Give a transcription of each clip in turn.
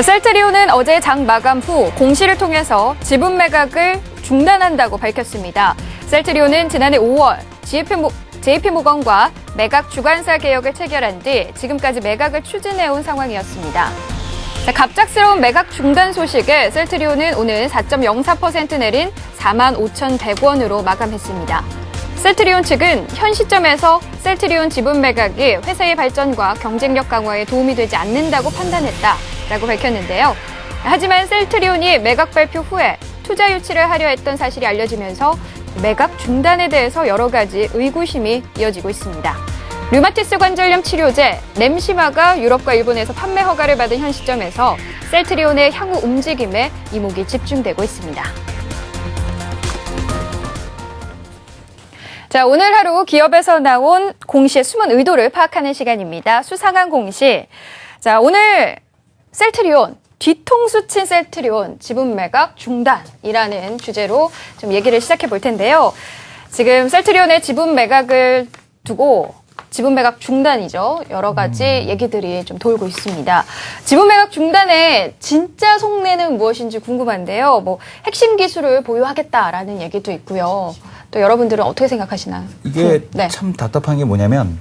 셀트리온은 어제 장 마감 후 공시를 통해서 지분 매각을 중단한다고 밝혔습니다. 셀트리온은 지난해 5월 JP모건과 매각 주관사 개혁을 체결한 뒤 지금까지 매각을 추진해온 상황이었습니다. 갑작스러운 매각 중단 소식에 셀트리온은 오늘 4.04% 내린 45,100원으로 마감했습니다. 셀트리온 측은 현 시점에서 셀트리온 지분 매각이 회사의 발전과 경쟁력 강화에 도움이 되지 않는다고 판단했다라고 밝혔는데요. 하지만 셀트리온이 매각 발표 후에 투자 유치를 하려 했던 사실이 알려지면서 매각 중단에 대해서 여러 가지 의구심이 이어지고 있습니다. 류마티스 관절염 치료제 램시마가 유럽과 일본에서 판매 허가를 받은 현 시점에서 셀트리온의 향후 움직임에 이목이 집중되고 있습니다. 자, 오늘 하루 기업에서 나온 공시의 숨은 의도를 파악하는 시간입니다. 수상한 공시. 자, 오늘 셀트리온, 뒤통수 친 셀트리온 지분 매각 중단이라는 주제로 좀 얘기를 시작해 볼 텐데요. 지금 셀트리온의 지분 매각을 두고 지분 매각 중단이죠. 여러 가지 얘기들이 좀 돌고 있습니다. 지분 매각 중단의 진짜 속내는 무엇인지 궁금한데요. 뭐 핵심 기술을 보유하겠다라는 얘기도 있고요. 또 여러분들은 어떻게 생각하시나요? 이게 네. 참 답답한 게 뭐냐면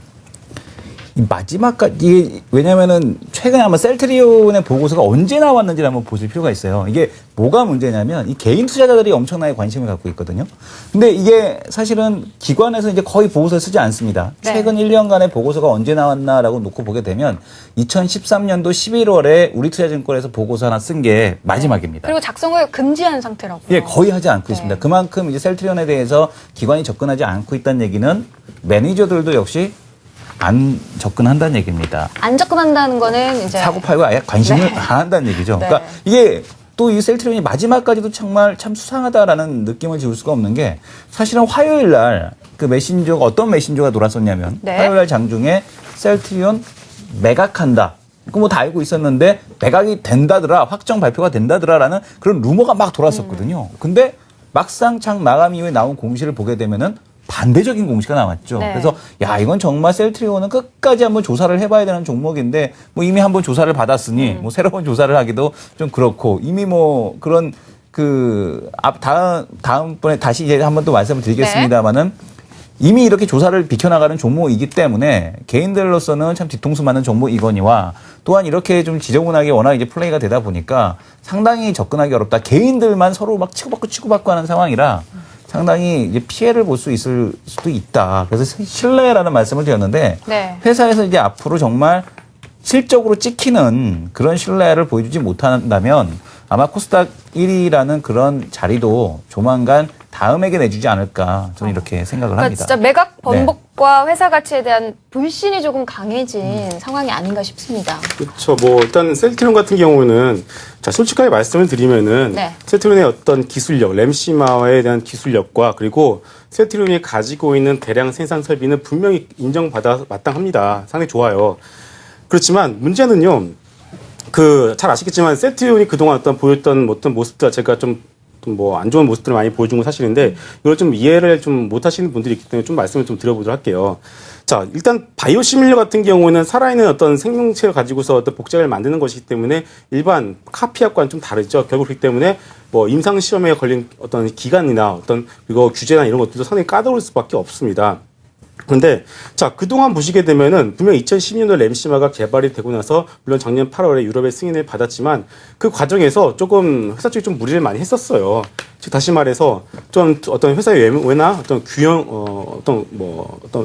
이 마지막까지 이게 왜냐면은 최근에 아마 셀트리온의 보고서가 언제 나왔는지를 한번 보실 필요가 있어요. 이게 뭐가 문제냐면 이 개인 투자자들이 엄청나게 관심을 갖고 있거든요. 근데 이게 사실은 기관에서 이제 거의 보고서를 쓰지 않습니다. 네. 최근 1년간의 보고서가 언제 나왔나라고 놓고 보게 되면 2013년도 11월에 우리투자증권에서 보고서 하나 쓴 게 마지막입니다. 그리고 작성을 금지한 상태라고요. 예, 거의 하지 않고 네. 있습니다. 그만큼 이제 셀트리온에 대해서 기관이 접근하지 않고 있다는 얘기는 매니저들도 역시 안 접근한다는 얘기입니다. 안 접근한다는 거는 이제 사고 팔고 아예 관심을 네. 안 한다는 얘기죠. 네. 그러니까 이게 또 이 셀트리온이 마지막까지도 정말 참 수상하다라는 느낌을 지울 수가 없는 게 사실은 화요일 날 그 메신저가 어떤 메신저가 돌았었냐면 네. 화요일 날 장중에 셀트리온 매각한다. 그거 뭐 다 알고 있었는데 매각이 된다더라, 확정 발표가 된다더라라는 그런 루머가 막 돌았었거든요. 근데 막상 장 마감 이후에 나온 공시를 보게 되면은 반대적인 공시가 나왔죠. 네. 그래서 야 이건 정말 셀트리온은 끝까지 한번 조사를 해봐야 되는 종목인데 뭐 이미 한번 조사를 받았으니 뭐 새로운 조사를 하기도 좀 그렇고 이미 뭐 그런 그 다음번에 다시 이제 한번 또 말씀을 드리겠습니다만은 이미 이렇게 조사를 비켜나가는 종목이기 때문에 개인들로서는 참 뒤통수 맞는 종목이거니와 또한 이렇게 좀 지저분하게 워낙 이제 플레이가 되다 보니까 상당히 접근하기 어렵다. 개인들만 서로 막 치고받고 하는 상황이라 상당히 이제 피해를 볼 수 있을 수도 있다. 그래서 신뢰라는 말씀을 드렸는데 네. 회사에서 이제 앞으로 정말 실적으로 찍히는 그런 신뢰를 보여주지 못한다면 아마 코스닥 1위라는 그런 자리도 조만간 다음에게 내주지 않을까 저는 이렇게 생각을 그러니까 합니다. 진짜 매각 번복과 회사 가치에 대한 불신이 조금 강해진 상황이 아닌가 싶습니다. 그렇죠. 뭐 일단 셀트리온 같은 경우는 자 솔직하게 말씀을 드리면은 네. 셀트리온의 어떤 기술력, 램시마에 대한 기술력과 그리고 셀트리온이 가지고 있는 대량 생산 설비는 분명히 인정받아 마땅합니다. 상당히 좋아요. 그렇지만 문제는요. 그 잘 아시겠지만 셀트리온이 그동안 어떤 보였던 어떤 모습들 제가 좀 뭐 안 좋은 모습들을 많이 보여준 건 사실인데 이걸 좀 이해를 좀 못하시는 분들이 있기 때문에 좀 말씀을 좀 드려보도록 할게요. 자, 일단 바이오시밀러 같은 경우는 살아있는 어떤 생명체를 가지고서 어떤 복제를 만드는 것이기 때문에 일반 카피약과는 좀 다르죠. 결국 그렇기 때문에 뭐 임상 시험에 걸린 어떤 기간이나 어떤 이거 규제나 이런 것들도 상당히 까다로울 수밖에 없습니다. 그런데 자 그동안 보시게 되면은 분명 2012년도 램시마가 개발이 되고 나서 물론 작년 8월에 유럽의 승인을 받았지만 그 과정에서 조금 회사 쪽이 좀 무리를 많이 했었어요. 즉 다시 말해서 좀 어떤 회사의 외모나 어떤 규형 어떤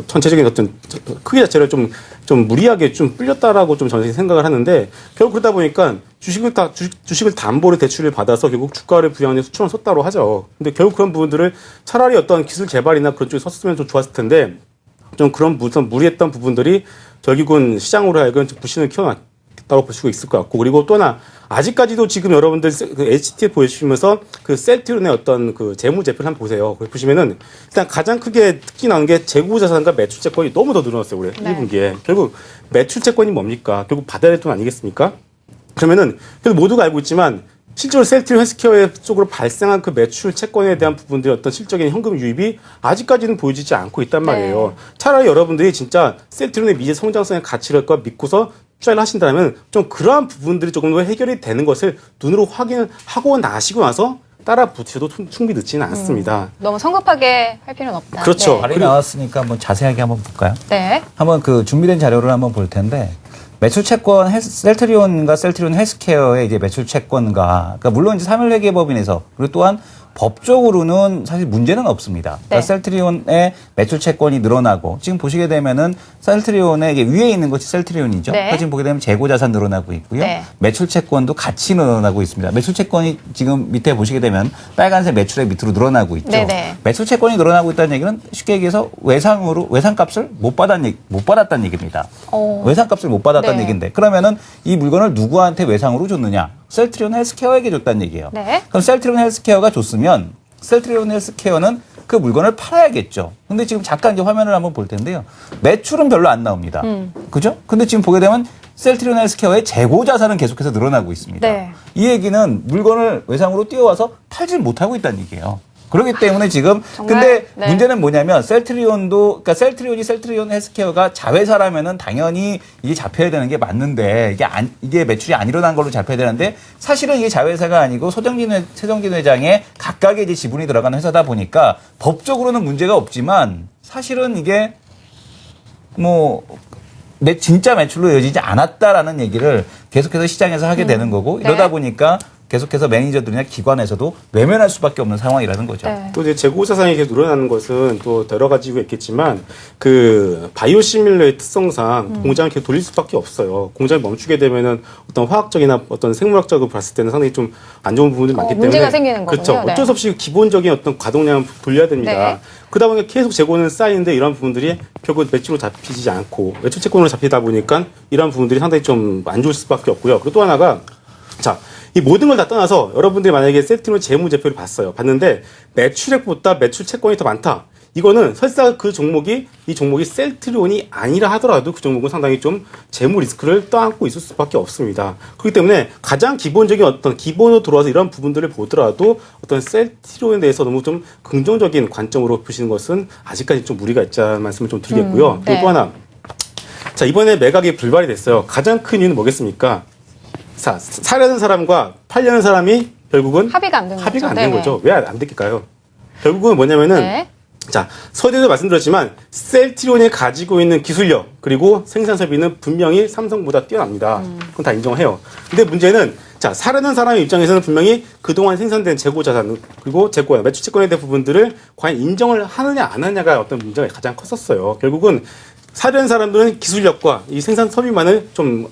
전체적인 어떤 크기 자체를 좀 무리하게 좀 불렸다라고 좀 저는 생각을 하는데 결국 그러다 보니까 주식을 담보로 대출을 받아서 결국 주가를 부양하는 수천을 섰다고 하죠. 근데 결국 그런 부분들을 차라리 어떤 기술 개발이나 그런 쪽에 섰으면 좀 좋았을 텐데 좀 그런 무리했던 부분들이 결국은 시장으로 하여금 불신을 키워놨다고 볼 수가 있을 것 같고 그리고 또 하나 아직까지도 지금 여러분들 그 HTF 보시면서 그 셀트리온의 어떤 그 재무제표를 한번 보세요. 보시면은 일단 가장 크게 특기 나는 게 재고자산과 매출채권이 너무 더 늘어났어요. 올해 네. 1분기에. 결국 매출채권이 뭡니까? 결국 받아야 될 돈 아니겠습니까? 그러면은 그래도 모두가 알고 있지만 실제로 셀트리온 헬스케어 쪽으로 발생한 그 매출 채권에 대한 부분들의 어떤 실적인 현금 유입이 아직까지는 보여지지 않고 있단 말이에요. 차라리 여러분들이 진짜 셀트리온의 미래 성장성의 가치를 믿고서 투자를 하신다면 좀 그러한 부분들이 조금 더 해결이 되는 것을 눈으로 확인하고 나시고 나서 따라 붙여도 충분히 늦지는 않습니다. 너무 성급하게 할 필요는 없다. 그렇죠. 네. 발이 나왔으니까 한번 자세하게 한번 볼까요? 네. 한번 그 준비된 자료를 한번 볼 텐데 매출 채권 셀트리온과 셀트리온 헬스케어의 이제 매출 채권과 그러니까 물론 이제 3일 회계법인에서 그리고 또한 법적으로는 사실 문제는 없습니다. 그러니까 네. 셀트리온의 매출 채권이 늘어나고 지금 보시게 되면은 셀트리온의 이게 위에 있는 것이 셀트리온이죠. 네. 그러니까 지금 보게 되면 재고 자산 늘어나고 있고요. 네. 매출 채권도 같이 늘어나고 있습니다. 매출 채권이 지금 밑에 보시게 되면 빨간색 매출액 밑으로 늘어나고 있죠. 네네. 매출 채권이 늘어나고 있다는 얘기는 쉽게 얘기해서 외상값을 못 받았다는 얘기입니다. 외상값을 못 받았다는 네. 얘기인데 그러면은 이 물건을 누구한테 외상으로 줬느냐? 셀트리온 헬스케어에게 줬다는 얘기예요. 네. 그럼 셀트리온 헬스케어가 줬으면 셀트리온 헬스케어는 그 물건을 팔아야겠죠. 근데 지금 잠깐 이제 화면을 한번 볼 텐데요. 매출은 별로 안 나옵니다. 그죠? 근데 지금 보게 되면 셀트리온 헬스케어의 재고 자산은 계속해서 늘어나고 있습니다. 네. 이 얘기는 물건을 외상으로 띄워와서 팔질 못하고 있다는 얘기예요. 그렇기 때문에 지금 정말? 근데 네. 문제는 뭐냐면 셀트리온도 그러니까 셀트리온 헬스케어가 자회사라면은 당연히 이게 잡혀야 되는 게 맞는데 이게 매출이 안 일어난 걸로 잡혀야 되는데 사실은 이게 자회사가 아니고 최정진 회장의 각각의 이제 지분이 들어가는 회사다 보니까 법적으로는 문제가 없지만 사실은 이게 뭐 진짜 매출로 이어지지 않았다라는 얘기를 계속해서 시장에서 하게 되는 거고 이러다 네. 보니까 계속해서 매니저들이나 기관에서도 외면할 수밖에 없는 상황이라는 거죠. 네. 또 이제 재고 자산이 계속 늘어나는 것은 또 여러 가지가 있겠지만 그 바이오시밀러의 특성상 공장을 계속 돌릴 수밖에 없어요. 공장이 멈추게 되면은 어떤 화학적이나 어떤 생물학적으로 봤을 때는 상당히 좀 안 좋은 부분들이 많기 때문에 문제가 생기는 거군요. 그렇죠. 네. 어쩔 수 없이 기본적인 어떤 가동량을 돌려야 됩니다. 네. 그러다 보니까 계속 재고는 쌓이는데 이런 부분들이 결국 매출로 잡히지 않고 매출 채권으로 잡히다 보니까 이런 부분들이 상당히 좀 안 좋을 수밖에 없고요. 그리고 또 하나가 자. 이 모든 걸 다 떠나서 여러분들이 만약에 셀트리온 재무제표를 봤는데 매출액보다 매출 채권이 더 많다. 이거는 설사 이 종목이 셀트리온이 아니라 하더라도 그 종목은 상당히 좀 재무 리스크를 떠안고 있을 수밖에 없습니다. 그렇기 때문에 가장 기본적인 어떤 기본으로 들어와서 이런 부분들을 보더라도 어떤 셀트리온에 대해서 너무 좀 긍정적인 관점으로 보시는 것은 아직까지 좀 무리가 있다는 말씀을 좀 드리겠고요. 네. 그리고 또 하나. 자, 이번에 매각이 불발이 됐어요. 가장 큰 이유는 뭐겠습니까? 사려는 사람과 팔려는 사람이 결국은 합의가 안 된 거죠. 합의가 안 된 네네. 거죠. 왜 안 됐을까요? 결국은 뭐냐면은 네. 자, 서두에도 말씀드렸지만 셀트리온이 가지고 있는 기술력 그리고 생산 설비는 분명히 삼성보다 뛰어납니다. 그건 다 인정해요. 근데 문제는 자, 사려는 사람의 입장에서는 분명히 그동안 생산된 재고 자산 그리고 재고 매출 채권에 대한 부분들을 과연 인정을 하느냐 안 하느냐가 어떤 문제가 가장 컸었어요. 결국은 사려는 사람들은 기술력과 이 생산 설비만을 좀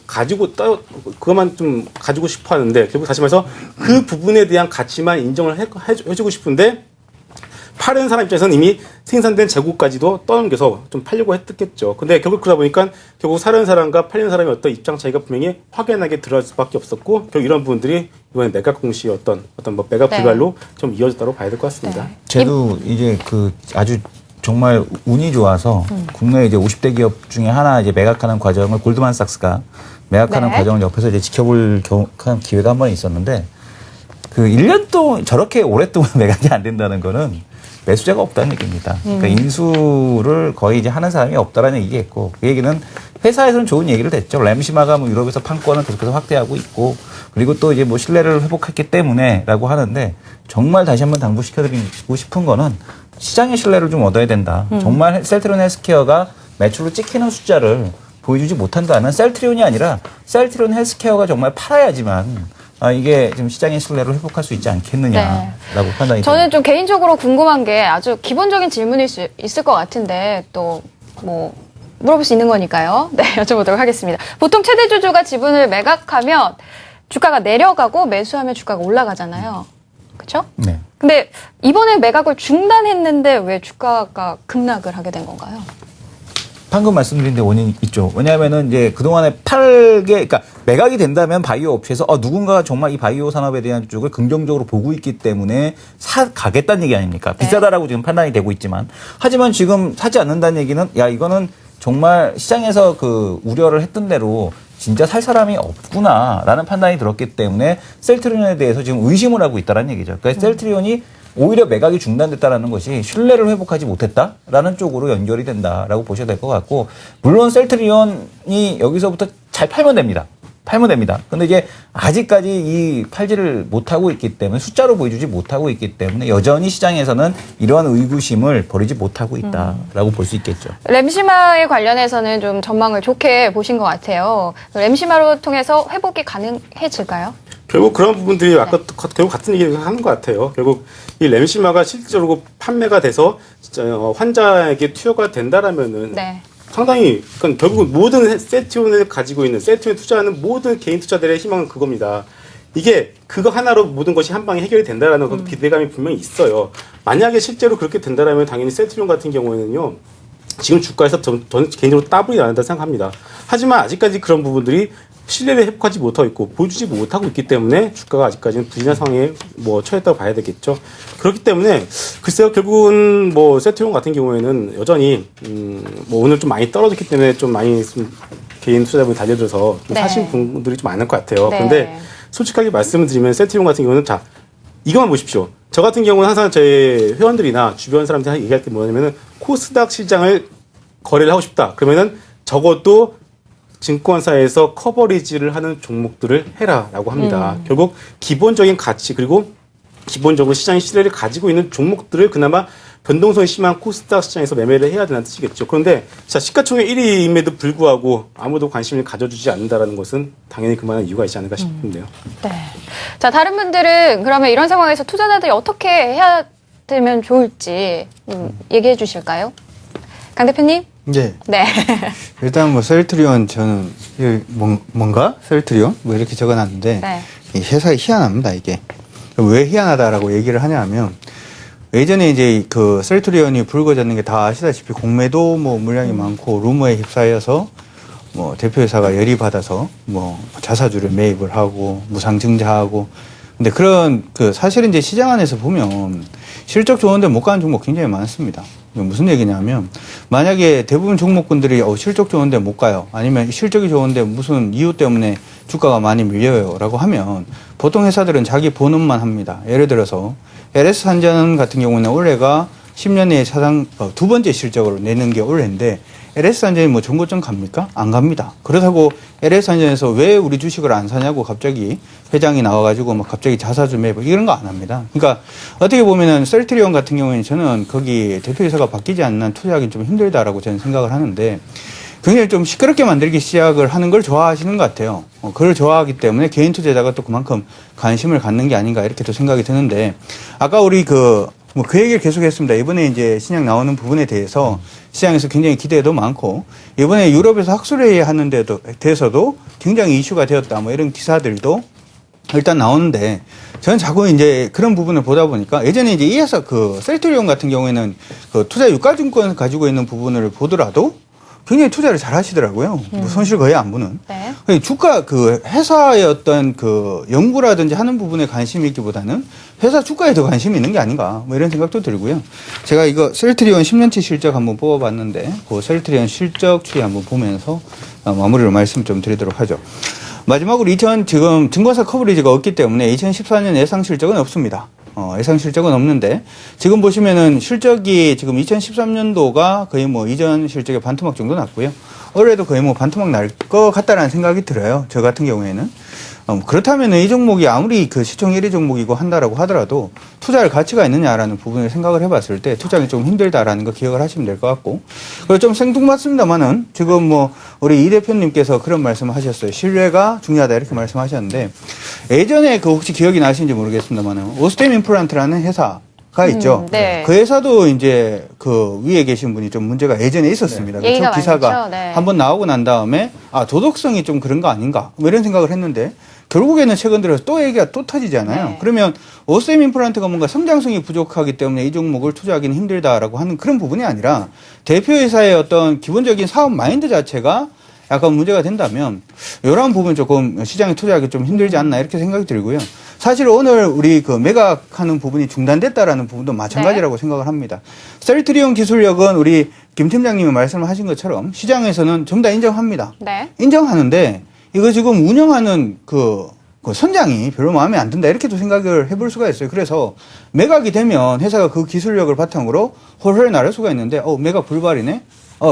그것만 좀 가지고 싶어 하는데, 결국 다시 말해서 그 부분에 대한 가치만 인정을 해주고 싶은데, 파는 사람 입장에서는 이미 생산된 재고까지도 떠넘겨서 좀 팔려고 했겠죠. 근데 결국 그러다 보니까 결국 사려는 사람과 팔리는 사람의 어떤 입장 차이가 분명히 확연하게 드러날 수밖에 없었고, 결국 이런 부분들이 이번에 매각 공시의 어떤 뭐 매각 불발로 좀 이어졌다고 봐야 될 것 같습니다. 네. 쟤도 이제 그 아주 정말 운이 좋아서 국내 이제 50대 기업 중에 하나 이제 매각하는 과정을 골드만삭스가 매각하는 네. 과정을 옆에서 이제 지켜볼 기회가 한 번 있었는데 그 1년 동안 저렇게 오랫동안 매각이 안 된다는 거는 매수자가 없다는 얘기입니다. 그러니까 인수를 거의 이제 하는 사람이 없다라는 얘기겠고, 그 얘기는 회사에서는 좋은 얘기를 했죠. 램시마가 뭐 유럽에서 판권을 계속해서 확대하고 있고, 그리고 또 이제 뭐 신뢰를 회복했기 때문에라고 하는데, 정말 다시 한번 당부시켜드리고 싶은 거는 시장의 신뢰를 좀 얻어야 된다. 정말 셀트리온 헬스케어가 매출로 찍히는 숫자를 보여주지 못한다면 셀트리온이 아니라 셀트리온 헬스케어가 정말 팔아야지만 이게 지금 시장의 신뢰를 회복할 수 있지 않겠느냐라고 판단이 저는 됩니다. 좀 개인적으로 궁금한 게 아주 기본적인 질문일 수 있을 것 같은데 또 뭐 물어볼 수 있는 거니까요. 네, 여쭤보도록 하겠습니다. 보통 최대 주주가 지분을 매각하면 주가가 내려가고 매수하면 주가가 올라가잖아요. 그렇죠? 네. 근데 이번에 매각을 중단했는데 왜 주가가 급락을 하게 된 건가요? 방금 말씀드린 데 원인이 있죠. 왜냐하면은 이제 그동안에 그러니까 매각이 된다면 바이오 업체에서 누군가가 정말 이 바이오 산업에 대한 쪽을 긍정적으로 보고 있기 때문에 가겠다는 얘기 아닙니까? 네. 비싸다라고 지금 판단이 되고 있지만, 하지만 지금 사지 않는다는 얘기는 이거는 정말 시장에서 그 우려를 했던 대로 진짜 살 사람이 없구나라는 판단이 들었기 때문에 셀트리온에 대해서 지금 의심을 하고 있다는 얘기죠. 그러니까 셀트리온이 오히려 매각이 중단됐다라는 것이 신뢰를 회복하지 못했다라는 쪽으로 연결이 된다라고 보셔야 될 것 같고, 물론 셀트리온이 여기서부터 잘 팔면 됩니다. 팔면 됩니다. 근데 이게 아직까지 이 팔지를 못하고 있기 때문에, 숫자로 보여주지 못하고 있기 때문에 여전히 시장에서는 이러한 의구심을 버리지 못하고 있다라고 볼 수 있겠죠. 램시마에 관련해서는 좀 전망을 좋게 보신 것 같아요. 램시마로 통해서 회복이 가능해질까요? 결국 그런 부분들이 아까 결국 같은 얘기를 하는 것 같아요. 결국 이 램시마가 실질적으로 판매가 돼서 진짜 환자에게 투여가 된다라면은 네. 상당히, 그러니까 결국 모든 셀트리온을 가지고 있는, 셀트리온에 투자하는 모든 개인 투자들의 희망은 그겁니다. 이게 그거 하나로 모든 것이 한 방에 해결이 된다라는 그 기대감이 분명히 있어요. 만약에 실제로 그렇게 된다라면 당연히 셀트리온 같은 경우에는요, 지금 주가에서 저는 개인적으로 따블이 나는다 생각합니다. 하지만 아직까지 그런 부분들이 신뢰를 회복하지 못하고 있고 보여주지 못하고 있기 때문에 주가가 아직까지는 부진한 상황에 뭐 처했다고 봐야 되겠죠. 그렇기 때문에 글쎄요, 결국은 뭐 셀트리온 같은 경우에는 여전히 뭐 오늘 좀 많이 떨어졌기 때문에 좀 많이 좀 개인 투자자분이 달려들어서 좀 네. 사신 분들이 좀 많을 것 같아요. 네. 그런데 솔직하게 말씀을 드리면 셀트리온 같은 경우는 자, 이것만 보십시오. 저 같은 경우는 항상 제 회원들이나 주변 사람들이 얘기할 게 뭐냐면은 코스닥 시장을 거래를 하고 싶다. 그러면은 적어도 증권사에서 커버리지를 하는 종목들을 해라라고 합니다. 결국 기본적인 가치, 그리고 기본적으로 시장의 신뢰를 가지고 있는 종목들을 그나마 변동성이 심한 코스닥 시장에서 매매를 해야 되는 뜻이겠죠. 그런데 자, 시가총액 1위임에도 불구하고 아무도 관심을 가져주지 않는다라는 것은 당연히 그만한 이유가 있지 않을까 싶은데요. 네. 자, 다른 분들은 그러면 이런 상황에서 투자자들이 어떻게 해야 되면 좋을지 얘기해 주실까요? 강 대표님? 네. 네. 일단 뭐 셀트리온 저는 뭔가 셀트리온 뭐 이렇게 적어놨는데 네. 이 회사가 희한합니다 이게. 왜 희한하다라고 얘기를 하냐면 예전에 이제 그 셀트리온이 불거졌는 게 다 아시다시피 공매도 뭐 물량이 많고 루머에 휩싸여서 뭐 대표이사가 열이 받아서 뭐 자사주를 매입을 하고 무상증자하고. 근데 그런 그 사실은 이제 시장 안에서 보면 실적 좋은데 못 가는 종목 굉장히 많습니다. 무슨 얘기냐면 만약에 대부분 종목군들이 실적 좋은데 못 가요. 아니면 실적이 좋은데 무슨 이유 때문에 주가가 많이 밀려요라고 하면 보통 회사들은 자기 본업만 합니다. 예를 들어서 LS산전 같은 경우는 올해가 10년 내에 두 번째 실적으로 내는 게 올해인데 LS산전이 뭐 정고점 갑니까? 안 갑니다. 그렇다고 LS산전에서 왜 우리 주식을 안 사냐고 갑자기 회장이 나와가지고 막 갑자기 자사주 매입 이런 거 안 합니다. 그러니까 어떻게 보면은 셀트리온 같은 경우에는 저는 거기 대표이사가 바뀌지 않는 한 투자하기 좀 힘들다라고 저는 생각을 하는데 굉장히 좀 시끄럽게 만들기 시작을 하는 걸 좋아하시는 것 같아요. 그걸 좋아하기 때문에 개인 투자자가 또 그만큼 관심을 갖는 게 아닌가 이렇게 또 생각이 드는데 아까 우리 그 얘기를 계속 했습니다. 이번에 이제 신약 나오는 부분에 대해서 시장에서 굉장히 기대도 많고, 이번에 유럽에서 학술회의 하는 데도, 대해서도 굉장히 이슈가 되었다. 뭐 이런 기사들도 일단 나오는데, 저는 자꾸 이제 그런 부분을 보다 보니까 예전에 이제 이 회사 그 셀트리온 같은 경우에는 그 투자 유가증권을 가지고 있는 부분을 보더라도 굉장히 투자를 잘 하시더라고요. 뭐 손실 거의 안 보는. 네. 주가 그 회사의 어떤 그 연구라든지 하는 부분에 관심이 있기보다는 회사 주가에 더 관심이 있는 게 아닌가 뭐 이런 생각도 들고요. 제가 이거 셀트리온 10년치 실적 한번 뽑아봤는데 그 셀트리온 실적 추이 한번 보면서 마무리로 말씀 좀 드리도록 하죠. 마지막으로 지금 증권사 커버리지가 없기 때문에 2014년 예상 실적은 없습니다. 예상 실적은 없는데 지금 보시면은 실적이 지금 2013년도가 거의 뭐 이전 실적의 반토막 정도 났고요. 올해도 거의 뭐 반토막 날 것 같다라는 생각이 들어요. 저 같은 경우에는. 그렇다면 이 종목이 아무리 그 시총 1위 종목이고 한다라고 하더라도 투자할 가치가 있느냐라는 부분을 생각을 해봤을 때 투자하기 좀 힘들다라는 거 기억을 하시면 될 것 같고, 그리고 좀 생뚱맞습니다만은 지금 뭐 우리 이 대표님께서 그런 말씀을 하셨어요. 신뢰가 중요하다 이렇게 말씀하셨는데 예전에 그 혹시 기억이 나시는지 모르겠습니다만은 오스템 임플란트라는 회사가 있죠. 네. 그 회사도 이제 그 위에 계신 분이 좀 문제가 예전에 있었습니다. 네. 얘기가 기사가 많죠. 네. 한번 나오고 난 다음에 도덕성이 좀 그런 거 아닌가 뭐 이런 생각을 했는데 결국에는 최근 들어서 또 얘기가 또 터지잖아요. 네. 그러면 오스템 임플란트가 뭔가 성장성이 부족하기 때문에 이 종목을 투자하기는 힘들다라고 하는 그런 부분이 아니라 대표회사의 어떤 기본적인 사업 마인드 자체가 약간 문제가 된다면 이런 부분 조금 시장에 투자하기 좀 힘들지 않나 이렇게 생각이 들고요. 사실 오늘 우리 그 매각하는 부분이 중단됐다라는 부분도 마찬가지라고 생각을 합니다. 셀트리온 기술력은 우리 김 팀장님이 말씀을 하신 것처럼 시장에서는 전부 다 인정합니다. 네. 인정하는데 이거 지금 운영하는 그 그 선장이 별로 마음에 안 든다 이렇게도 생각을 해볼 수가 있어요. 그래서 매각이 되면 회사가 그 기술력을 바탕으로 훨훨 나를 수가 있는데 매각 불발이네.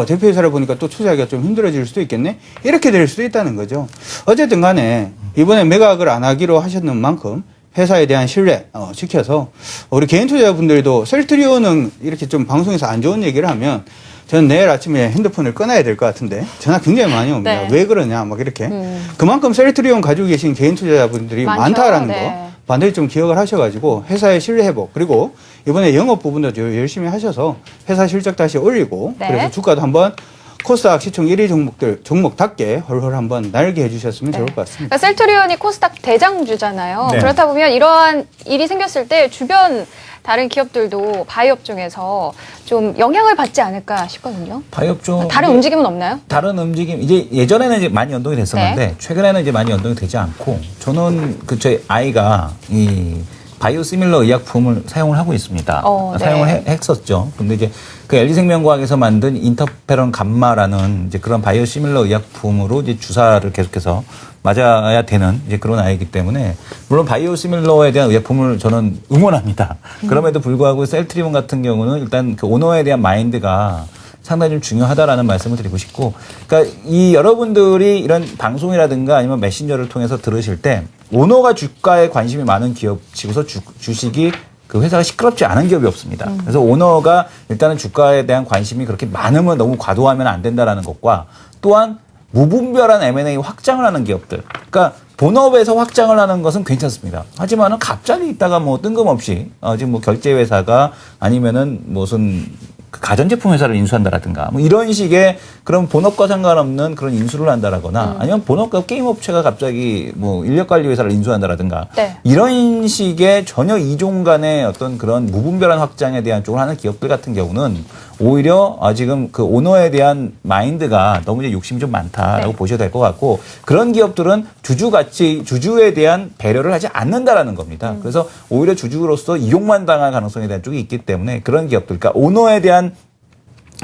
대표이사를 보니까 또 투자하기가 좀 힘들어질 수도 있겠네. 이렇게 될 수도 있다는 거죠. 어쨌든 간에 이번에 매각을 안 하기로 하셨는 만큼 회사에 대한 신뢰 지켜서 우리 개인 투자자분들도 셀트리온은 이렇게 좀 방송에서 안 좋은 얘기를 하면 저는 내일 아침에 핸드폰을 끊어야 될 것 같은데 전화 굉장히 많이 옵니다. 네. 왜 그러냐 막 이렇게. 그만큼 셀트리온 가지고 계신 개인 투자자분들이 많죠. 많다라는 네. 거 반드시 좀 기억을 하셔가지고 회사의 신뢰 회복 그리고 이번에 영업 부분도 열심히 하셔서 회사 실적 다시 올리고 네. 그래서 주가도 한번 코스닥 시총 1위 종목답게 헐헐 한번 날게 해주셨으면 좋을 것 같습니다. 그러니까 셀트리온이 코스닥 대장주잖아요. 네. 그렇다 보면 이러한 일이 생겼을 때 주변 다른 기업들도 바이오 업종에서 좀 영향을 받지 않을까 싶거든요. 바이오업종 다른 움직임은 없나요? 다른 움직임 이제 예전에는 이제 많이 연동이 됐었는데 네. 최근에는 이제 많이 연동이 되지 않고 저는 저희 아이가 이 바이오시밀러 의약품을 사용을 하고 있습니다. 네. 사용을 했었죠. 근데 이제 그 LG생명과학에서 만든 인터페론 감마라는 이제 그런 바이오시밀러 의약품으로 이제 주사를 계속해서 맞아야 되는 이제 그런 아이이기 때문에 물론 바이오시밀러에 대한 의약품을 저는 응원합니다. 그럼에도 불구하고 셀트리온 같은 경우는 일단 그 오너에 대한 마인드가 상당히 좀 중요하다라는 말씀을 드리고 싶고, 그러니까 이 여러분들이 이런 방송이라든가 아니면 메신저를 통해서 들으실 때 오너가 주가에 관심이 많은 기업치고서 주식이 그 회사가 시끄럽지 않은 기업이 없습니다. 그래서 오너가 일단은 주가에 대한 관심이 그렇게 많으면 너무 과도하면 안 된다라는 것과 또한 무분별한 M&A 확장을 하는 기업들. 그러니까 본업에서 확장을 하는 것은 괜찮습니다. 하지만은 갑자기 있다가 뭐 뜬금없이 지금 뭐 결제회사가 아니면은 무슨 가전제품 회사를 인수한다라든가 뭐 이런 식의 그런 본업과 상관없는 그런 인수를 한다라거나 아니면 본업과 게임 업체가 갑자기 뭐 인력관리 회사를 인수한다라든가 네. 이런 식의 전혀 이종 간의 어떤 그런 무분별한 확장에 대한 쪽을 하는 기업들 같은 경우는 오히려 지금 그 오너에 대한 마인드가 너무 이제 욕심이 좀 많다라고 네. 보셔야 될 것 같고 그런 기업들은 주주에 대한 배려를 하지 않는다라는 겁니다. 그래서 오히려 주주로서 이용만 당할 가능성에 대한 쪽이 있기 때문에 그런 기업들, 그러니까 오너에 대한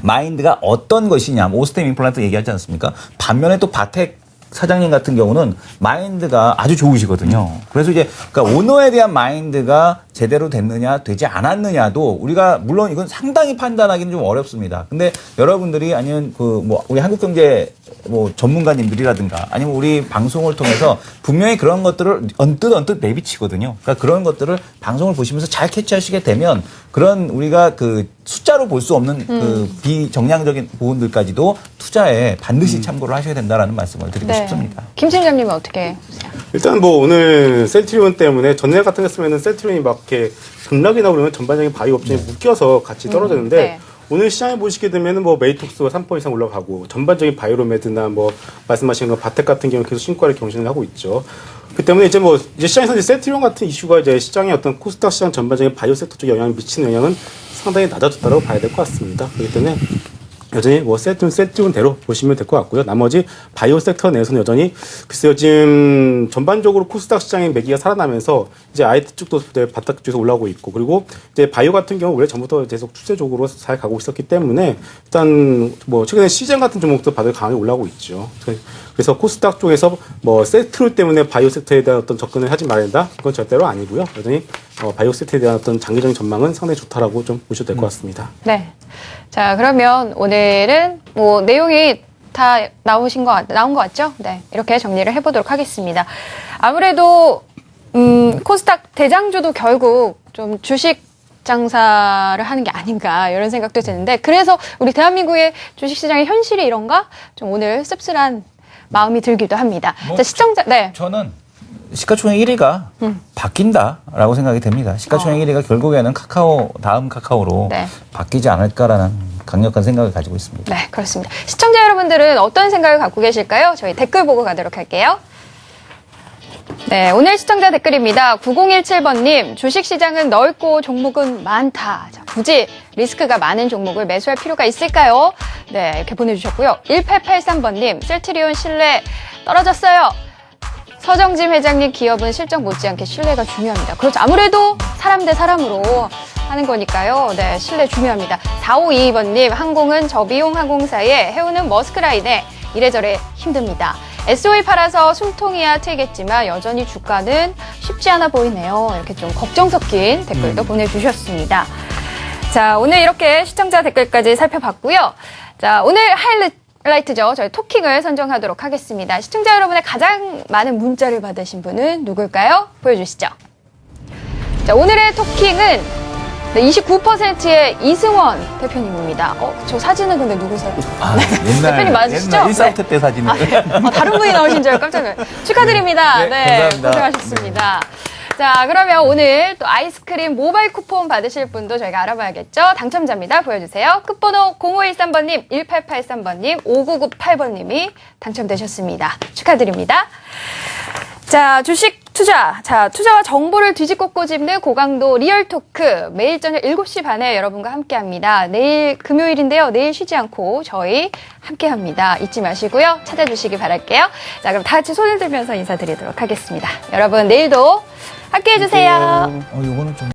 마인드가 어떤 것이냐, 오스템 임플란트 얘기하지 않습니까? 반면에 또 바텍 사장님 같은 경우는 마인드가 아주 좋으시거든요. 그래서 이제 그러니까 오너에 대한 마인드가 제대로 됐느냐, 되지 않았느냐도 우리가 물론 이건 상당히 판단하기는 좀 어렵습니다. 근데 여러분들이 아니면 그 뭐 우리 한국경제 뭐 전문가님들이라든가 아니면 우리 방송을 통해서 분명히 그런 것들을 언뜻 내비치거든요. 그러니까 그런 것들을 방송을 보시면서 잘 캐치하시게 되면 그런 우리가 그 숫자로 볼 수 없는 그 비정량적인 부분들까지도 투자에 반드시 참고를 하셔야 된다라는 말씀을 드리고 싶습니다. 김 팀장님은 어떻게 보세요? 일단 뭐 오늘 셀트리온 때문에 전날 같은 거 했으면은 셀트리온이 막 이렇게 급락이나 그러면 전반적인 바이오 업종이 묶여서 같이 떨어졌는데 네. 오늘 시장에 보시게 되면은 뭐 메이톡스가 3% 이상 올라가고 전반적인 바이오로메드나 뭐 말씀하신 거 바텍 같은 경우 계속 신고가를 경신을 하고 있죠. 그 때문에 이제 뭐 이제 시장에서 이제 셀트리온 같은 이슈가 이제 시장의 어떤 코스닥 시장 전반적인 바이오 섹터 쪽에 영향을 미치는 영향은 상당히 낮아졌다고 봐야 될 것 같습니다. 그렇기 때문에 여전히 뭐 셀트리온대로 보시면 될 것 같고요. 나머지 바이오 섹터 내에서는 여전히 글쎄요 지금 전반적으로 코스닥 시장의 매기가 살아나면서 이제 IT 쪽도 바닥 쪽에서 올라오고 있고 그리고 이제 바이오 같은 경우 원래 전부터 계속 추세적으로 잘 가고 있었기 때문에 일단 뭐 최근에 시장 같은 종목도 바닥 강하게 올라오고 있죠. 그래서 코스닥 쪽에서 뭐 셀트리온 때문에 바이오 섹터에 대한 어떤 접근을 하지 말아야 된다? 그건 절대로 아니고요. 여전히 바이오 섹터에 대한 어떤 장기적인 전망은 상당히 좋다라고 좀 보셔도 될 것 같습니다. 네. 자, 그러면 오늘은 뭐 내용이 다 나온 것 같죠? 네. 이렇게 정리를 해보도록 하겠습니다. 아무래도, 코스닥 대장주도 결국 좀 주식 장사를 하는 게 아닌가 이런 생각도 드는데 그래서 우리 대한민국의 주식시장의 현실이 이런가? 좀 오늘 씁쓸한 마음이 들기도 합니다. 자, 시청자, 네. 저는 시가총액 1위가 바뀐다라고 생각이 됩니다. 시가총액 1위가 결국에는 다음 카카오로 네. 바뀌지 않을까라는 강력한 생각을 가지고 있습니다. 네, 그렇습니다. 시청자 여러분들은 어떤 생각을 갖고 계실까요? 저희 댓글 보고 가도록 할게요. 네, 오늘 시청자 댓글입니다. 9017번님, 주식시장은 넓고 종목은 많다. 자, 굳이 리스크가 많은 종목을 매수할 필요가 있을까요? 네, 이렇게 보내주셨고요. 1883번님, 셀트리온 신뢰 떨어졌어요. 서정진 회장님 기업은 실적 못지않게 신뢰가 중요합니다. 그렇죠. 아무래도 사람 대 사람으로 하는 거니까요. 네, 신뢰 중요합니다. 4522번님, 항공은 저비용 항공사에 해운은 머스크라인에 이래저래 힘듭니다. SOE 팔아서 숨통이야 트이겠지만 여전히 주가는 쉽지 않아 보이네요. 이렇게 좀 걱정 섞인 댓글도 보내주셨습니다. 자, 오늘 이렇게 시청자 댓글까지 살펴봤고요. 자, 오늘 하이라이트죠. 저희 토킹을 선정하도록 하겠습니다. 시청자 여러분의 가장 많은 문자를 받으신 분은 누굴까요? 보여주시죠. 자, 오늘의 토킹은 29%의 이승원 대표님입니다. 저 사진은 근데 누구세요? 옛날 대표님 맞으시죠? 옛날 1사우트 때 사진을. 다른 분이 나오신 줄 알고 깜짝 놀랐어요. 축하드립니다. 네, 감사합니다. 고생하셨습니다. 자, 그러면 오늘 또 아이스크림 모바일 쿠폰 받으실 분도 저희가 알아봐야겠죠? 당첨자입니다. 보여주세요. 끝번호 0513번님, 1883번님, 5998번님이 당첨되셨습니다. 축하드립니다. 자, 주식 투자. 자, 투자와 정보를 뒤집고 꼬집는 고강도 리얼토크. 매일 저녁 7시 반에 여러분과 함께 합니다. 내일 금요일인데요. 내일 쉬지 않고 저희 함께 합니다. 잊지 마시고요. 찾아주시기 바랄게요. 자, 그럼 다 같이 손을 들면서 인사드리도록 하겠습니다. 여러분, 내일도 함께 해주세요. 이거는 좀.